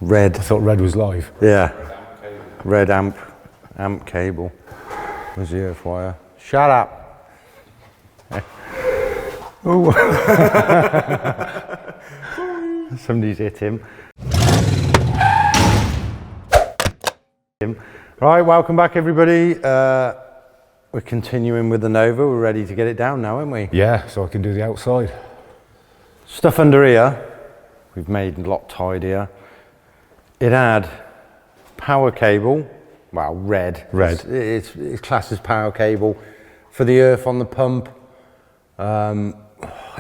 Red. I thought red was live. Yeah. Red amp cable. Where's the earth wire? Shut up. Oh. Somebody's hit him. Right, welcome back everybody. We're continuing with the Nova. We're ready to get it down now, aren't we? Yeah, so I can do the outside. Stuff under here, we've made a lot tidier. It had power cable, well, red. It's classed as power cable for the earth on the pump.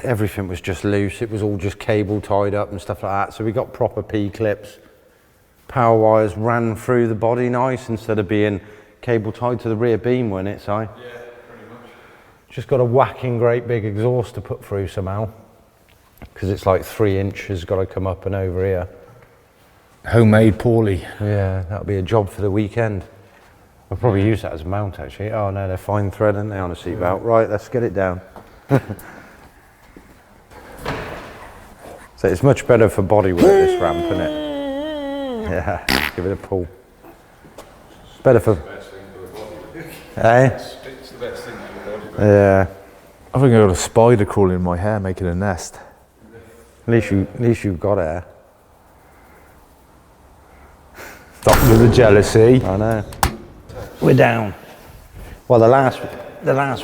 Everything was just loose. It was all just cable tied up and stuff like that. So we got proper P-clips. Power wires ran through the body nice instead of being cable tied to the rear beam, wasn't it, Si? Yeah, pretty much. Just got a whacking great big exhaust to put through somehow, because it's like 3 inches got to come up and over here. Homemade poorly. Yeah, that'll be a job for the weekend. I'll probably use that as a mount actually. Oh no, they're fine thread, aren't they, on a seat belt? Right, let's get it down. So it's much better for bodywork, this ramp, isn't it? Yeah, give it a pull. It's better for... Eh? It's the best thing for the body. Yeah. I think I got a spider crawling in my hair making a nest. At least you've got hair. Stop with the jealousy. I know. We're down. Well, the last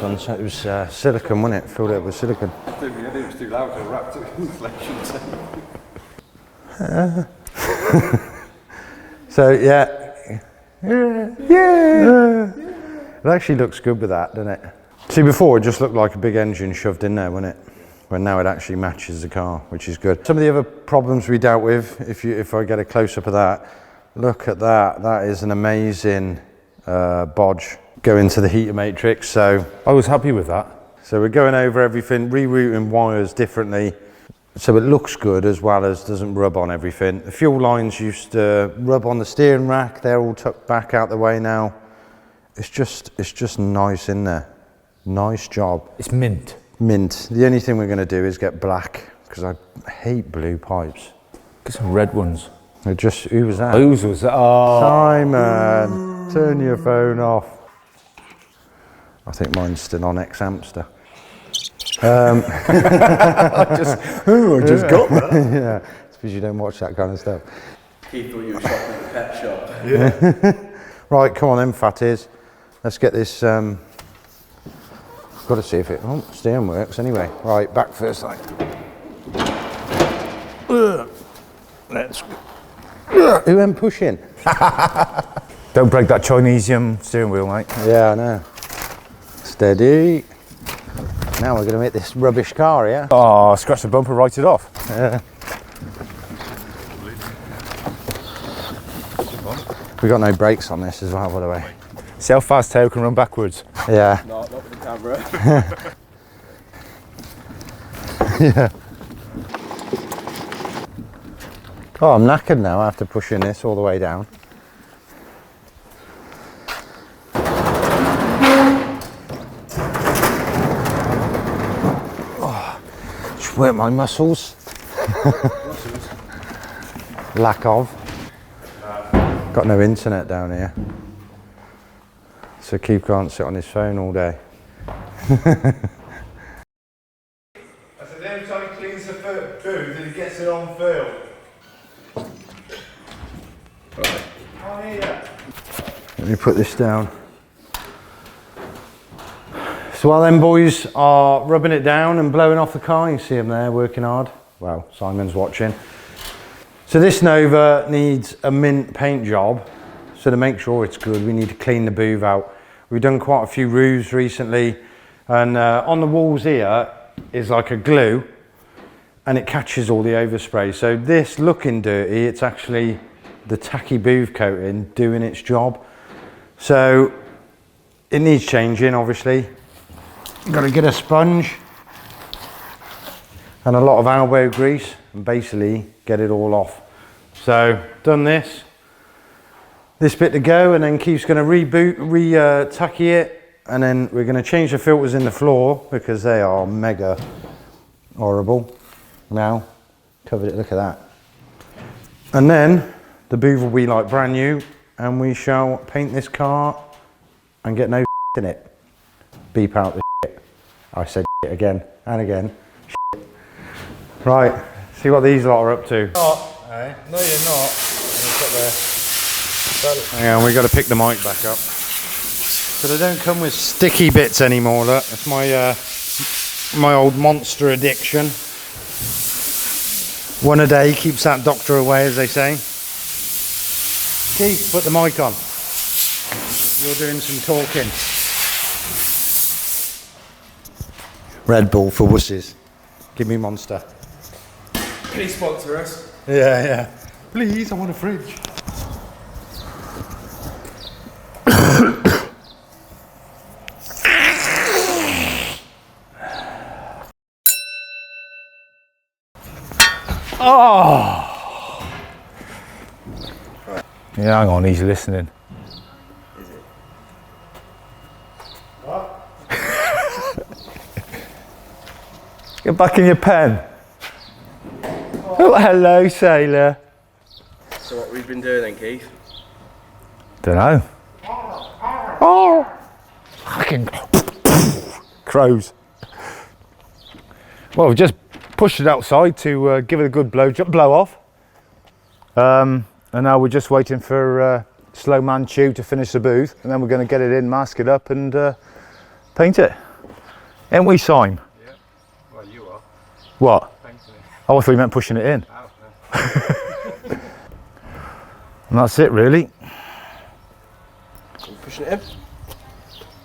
one, so it was silicone, wasn't it? Filled it up with silicone. I think it was too loud, I wrapped it in inflation tape. So yeah. It actually looks good with that, doesn't it? See, before it just looked like a big engine shoved in there, wasn't it? When now it actually matches the car, which is good. Some of the other problems we dealt with, if I get a close up of that, look at that. That is an amazing bodge going to the heater matrix. So I was happy with that. So we're going over everything, rerouting wires differently, so it looks good as well as doesn't rub on everything. The fuel lines used to rub on the steering rack. They're all tucked back out the way now. It's just nice in there. Nice job. It's mint. Mint. The only thing we're going to do is get black, because I hate blue pipes. Get some red ones. Who was that? Whose was that? Oh. Simon, turn your phone off. I think mine's still on ex-hamster. I just got that. Yeah, it's because you don't watch that kind of stuff. He thought you were shopping at the pet shop. Yeah. Right, come on then, fatties. Let's get this. Got to see if it. Oh, steering works anyway. Right, back first. Like. Let's. Who am pushing? Don't break that Chinese steering wheel, mate. Yeah, I know. Steady. Now we're going to make this rubbish car, yeah? Oh, scratch the bumper, write it off. Yeah. We got no brakes on this as well, by the way. See how fast tail can run backwards? Yeah. No, not with the camera. Yeah. Oh, I'm knackered now after pushing this all the way down. Just work my muscles. Lack of. Got no internet down here, so Keith can't sit on his phone all day. I said every time he cleans the booth and he gets it on film. Oh, yeah. Let me put this down. So while them boys are rubbing it down and blowing off the car, you see them there working hard. Well, Simon's watching. So this Nova needs a mint paint job. So to make sure it's good, we need to clean the booth out. We've done quite a few roofs recently, and on the walls here is like a glue, and it catches all the overspray. So this looking dirty, it's actually the tacky booth coating doing its job. So it needs changing, obviously. You've got to get a sponge and a lot of elbow grease and basically get it all off. So done this bit to go, and then Keith's going to tacky it, and then we're going to change the filters in the floor because they are mega horrible now. Covered it, look at that. And then the booth will be like brand new, and we shall paint this car and get no in it. Beep out the shit. I said shit again and again. Shit. Right, see what these lot are up to. No, you're not. Hang on, we got to pick the mic back up. So they don't come with sticky bits anymore. Look, that's my old monster addiction. One a day keeps that doctor away, as they say. Keith, put the mic on. You're doing some talking. Red Bull for wusses. Give me Monster. Please sponsor us. Yeah. Please, I want a fridge. Oh! Yeah, hang on, he's listening. Is it? What? Get back in your pen. Oh, hello, sailor. So what we've been doing then, Keith? Dunno. Oh! Fucking crows. Well, we just pushed it outside to give it a good blow off. And now we're just waiting for Slow Man Chew to finish the booth, and then we're going to get it in, mask it up, and paint it. Ain't we, Sime? Yeah. Well, you are. What? Painting it. Oh, I thought you meant pushing it in. Out now. And that's it, really. Are you pushing it in?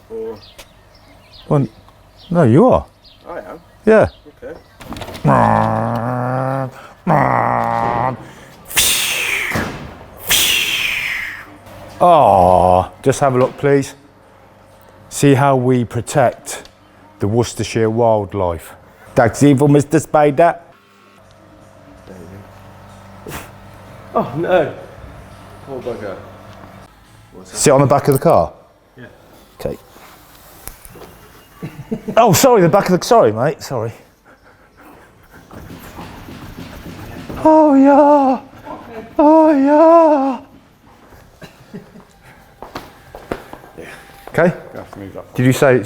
Or Well, no, you are. I am. Yeah. Okay. Oh, just have a look, please. See how we protect the Worcestershire wildlife. That's evil, Mr. Spider. Oh no. Poor bugger. Sit on the back of the car? Yeah. Okay. Oh, sorry, the back of the... Sorry, mate, sorry. Oh, yeah. Oh, yeah. Okay. I have to move that. Did you say...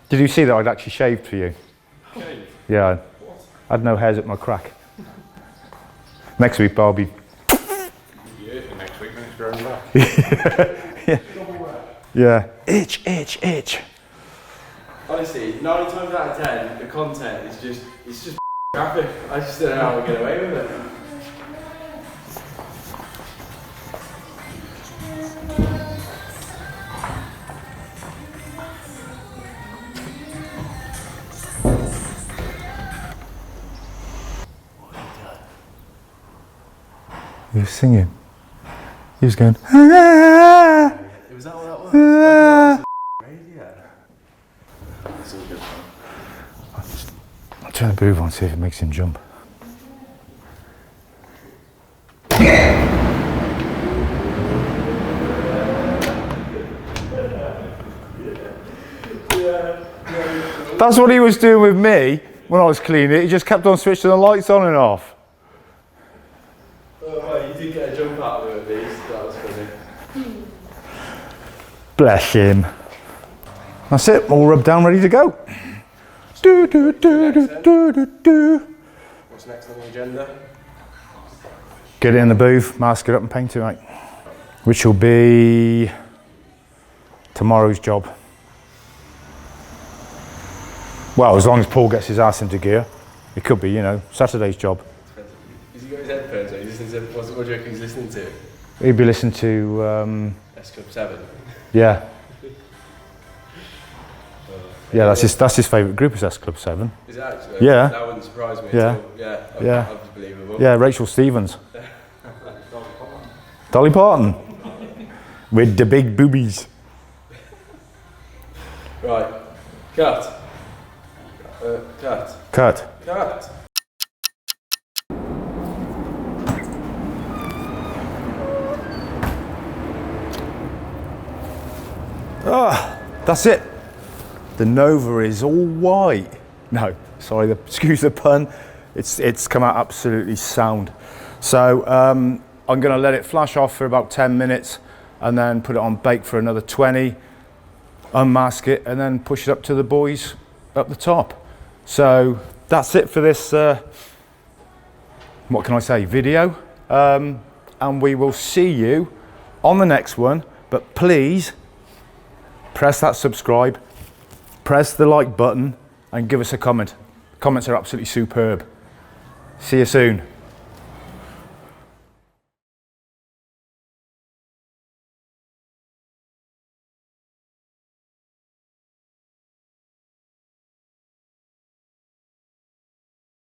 Did you see that I'd actually shaved for you? Shave? Yeah. I had no hairs at my crack. Next week, Barbie. Yeah, next week when it's growing back. Yeah. Itch. Honestly, 9 times out of 10, the content is just, it's just graphic. I just don't know how we get away with it. He was singing. He was going... Ah, Was that what that was? ah. Radio. It's all good fun. I'll turn the booth on and see if it makes him jump. That's what he was doing with me when I was cleaning it. He just kept on switching the lights on and off. Oh, well, you did get a jump out of it at least. That was funny. Bless him. That's it, all rubbed down, ready to go. Do, do, do, do, do, do, do. What's next on the agenda? Get it in the booth, mask it up and paint it, right. Which will be tomorrow's job. Well, as long as Paul gets his ass into gear, it could be, you know, Saturday's job. Has he got his headphones on? He's listening to, what do you reckon he's listening to? He'd be listening to, S Club 7. yeah. Yeah, that's his favourite group is S Club 7. Is it actually? Yeah. That wouldn't surprise me Yeah. at all. Yeah. Yeah. That's believable. Yeah, Rachel Stevens. Dolly Parton. With the big boobies. Right. Cut. Cut. Cut. Cut. Ah, that's it. The Nova is all white. No, sorry, excuse the pun. It's come out absolutely sound. So I'm going to let it flash off for about 10 minutes and then put it on bake for another 20, unmask it, and then push it up to the boys up the top. So that's it for this, what can I say, video. And we will see you on the next one. But please press that subscribe, press the like button, and give us a comment. Comments are absolutely superb. See you soon.